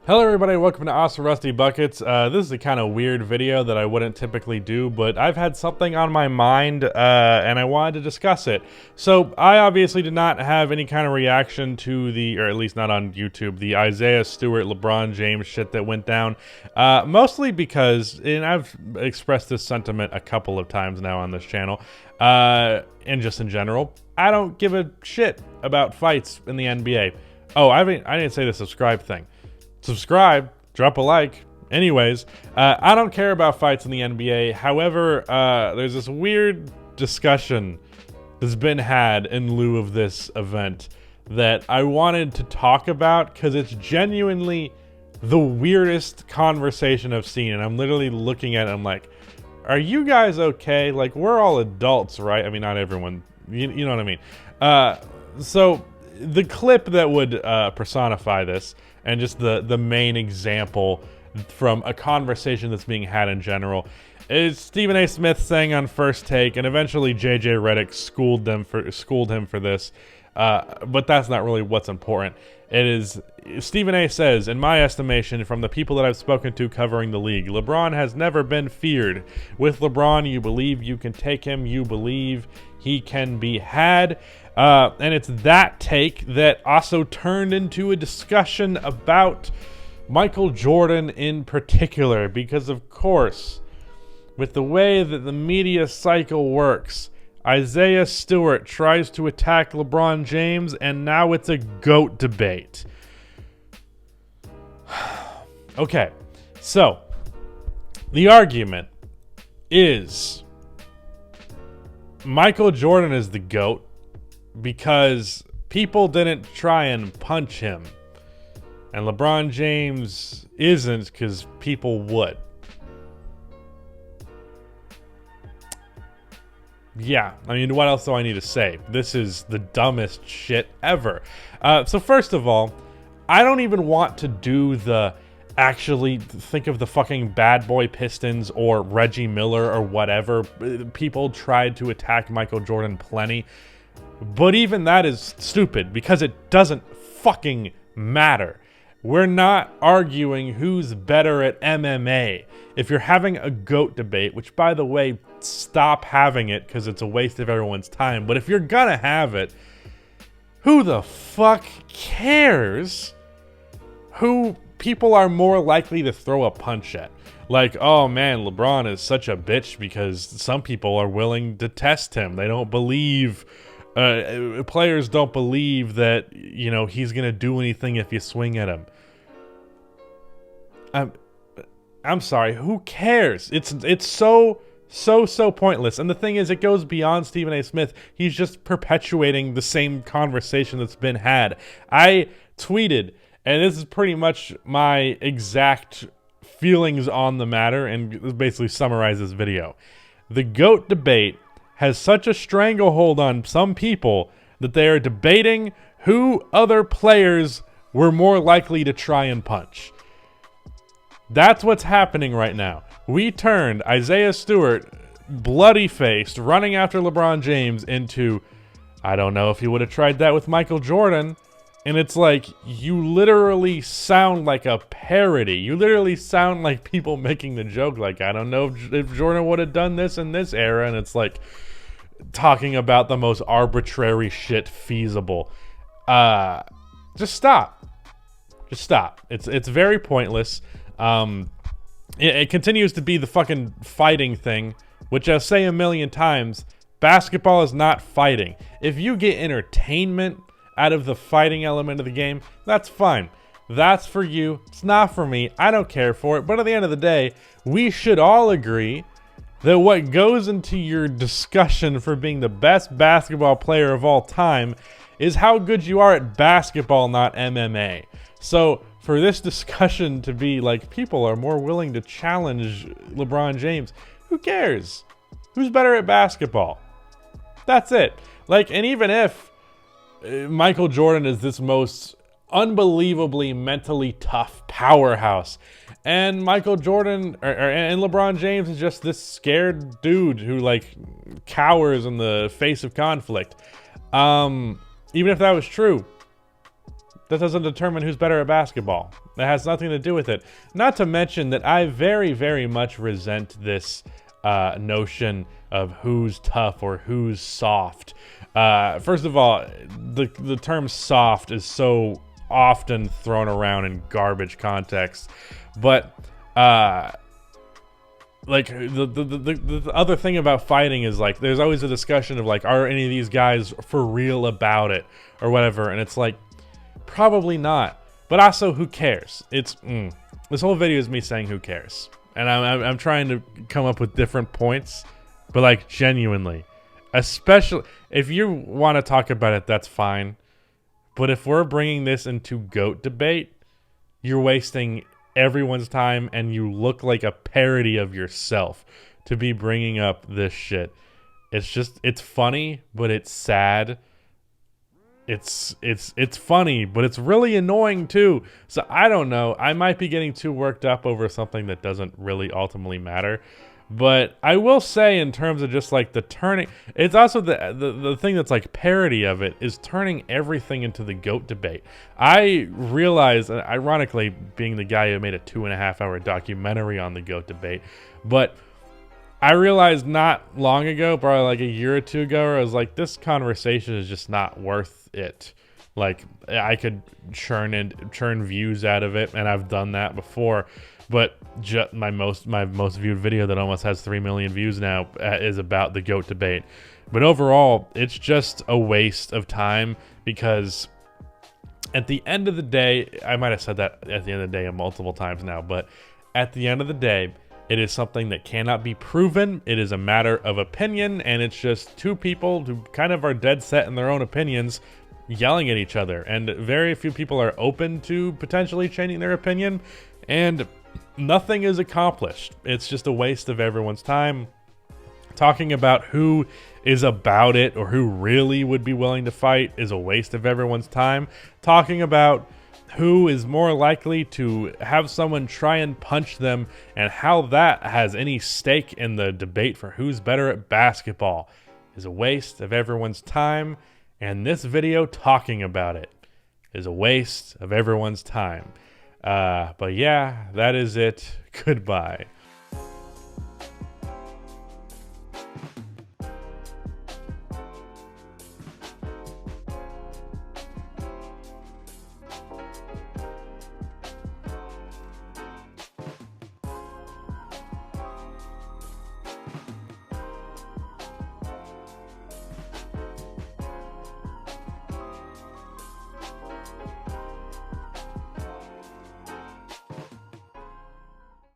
Hello everybody, welcome to Awesome Rusty Buckets. This is a kind of weird video that I wouldn't typically do, but I've had something on my mind and I wanted to discuss it. So I obviously did not have any kind of reaction to the, or at least not on YouTube, the Isaiah Stewart, LeBron James shit that went down. Mostly because, and I've expressed this sentiment a couple of times now on this channel, and just in general, I don't give a shit about fights in the NBA. Oh, I didn't say the subscribe thing. Subscribe, drop a like. Anyways, I don't care about fights in the NBA. However, there's this weird discussion that's been had in lieu of this event that I wanted to talk about because it's genuinely the weirdest conversation I've seen. And I'm literally looking at it, I'm like, are you guys okay? Like, we're all adults, right? I mean, not everyone, you know what I mean? So the clip that would personify this, and just the main example from a conversation that's being had in general, is Stephen A. Smith saying on First Take, and eventually JJ Redick schooled him for this, but that's not really what's important. It is, Stephen A. says, in my estimation, from the people that I've spoken to covering the league, LeBron has never been feared. With LeBron, you believe you can take him, you believe he can be had. And it's that take that also turned into a discussion about Michael Jordan in particular, because of course, with the way that the media cycle works, Isaiah Stewart tries to attack LeBron James, and now it's a GOAT debate. Okay, so the argument is Michael Jordan is the GOAT because people didn't try and punch him, and LeBron James isn't because people would. Yeah, I mean, what else do I need to say? This is the dumbest shit ever. So first of all, I don't even want to do the actually think of the fucking Bad Boy Pistons or Reggie Miller or whatever. People tried to attack Michael Jordan plenty. But even that is stupid because it doesn't fucking matter. We're not arguing who's better at MMA. If you're having a GOAT debate, which by the way, stop having it because it's a waste of everyone's time. But if you're gonna have it, who the fuck cares who people are more likely to throw a punch at? Like, oh man, LeBron is such a bitch because some people are willing to test him. They don't believe... players don't believe that, you know, he's gonna do anything if you swing at him. I'm sorry, who cares? It's so pointless. And the thing is, it goes beyond Stephen A. Smith. He's just perpetuating the same conversation that's been had. I tweeted, and this is pretty much my exact feelings on the matter, and this basically summarizes this video. The GOAT debate has such a stranglehold on some people that they are debating who other players were more likely to try and punch. That's what's happening right now. We turned Isaiah Stewart, bloody-faced, running after LeBron James, into, I don't know if he would have tried that with Michael Jordan. And it's like, you literally sound like a parody. You literally sound like people making the joke, like, I don't know if Jordan would have done this in this era. And it's like, talking about the most arbitrary shit feasible. Just stop. Just stop. It's very pointless. It continues to be the fucking fighting thing, which I'll say a million times. Basketball is not fighting. If you get entertainment out of the fighting element of the game, that's fine. That's for you. It's not for me. I don't care for it. But at the end of the day, we should all agree that what goes into your discussion for being the best basketball player of all time is how good you are at basketball, not MMA. So for this discussion to be like, people are more willing to challenge LeBron James, who cares? Who's better at basketball? That's it. Like, and even if Michael Jordan is this most unbelievably mentally tough powerhouse, and Michael Jordan and LeBron James is just this scared dude who like cowers in the face of conflict. Even if that was true, that doesn't determine who's better at basketball. That has nothing to do with it. Not to mention that I very, very much resent this notion of who's tough or who's soft. First of all, the term soft is so often thrown around in garbage context, but like the other thing about fighting is like there's always a discussion of like, are any of these guys for real about it or whatever, and it's like probably not, but also who cares? It's this whole video is me saying who cares, and I'm trying to come up with different points, but like genuinely, especially if you want to talk about it, that's fine, but if we're bringing this into GOAT debate, you're wasting everyone's time, and you look like a parody of yourself to be bringing up this shit. It's funny, but it's sad. It's funny, but it's really annoying too. So I don't know. I might be getting too worked up over something that doesn't really ultimately matter. But I will say, in terms of just like the turning, it's also the thing that's like parody of it is turning everything into the GOAT debate. I realize, ironically, being the guy who made a 2.5-hour documentary on the GOAT debate, but I realized not long ago, probably like a year or two ago, I was like, this conversation is just not worth it. Like, I could churn views out of it, and I've done that before. But my most viewed video that almost has 3 million views now is about the GOAT debate. But overall, it's just a waste of time, because at the end of the day, I might have said that at the end of the day multiple times now, but at the end of the day, it is something that cannot be proven. It is a matter of opinion, and it's just two people who kind of are dead set in their own opinions yelling at each other. And very few people are open to potentially changing their opinion, and nothing is accomplished. It's just a waste of everyone's time. Talking about who is about it or who really would be willing to fight is a waste of everyone's time. Talking about who is more likely to have someone try and punch them and how that has any stake in the debate for who's better at basketball is a waste of everyone's time. And this video talking about it is a waste of everyone's time. But yeah, that is it. Goodbye.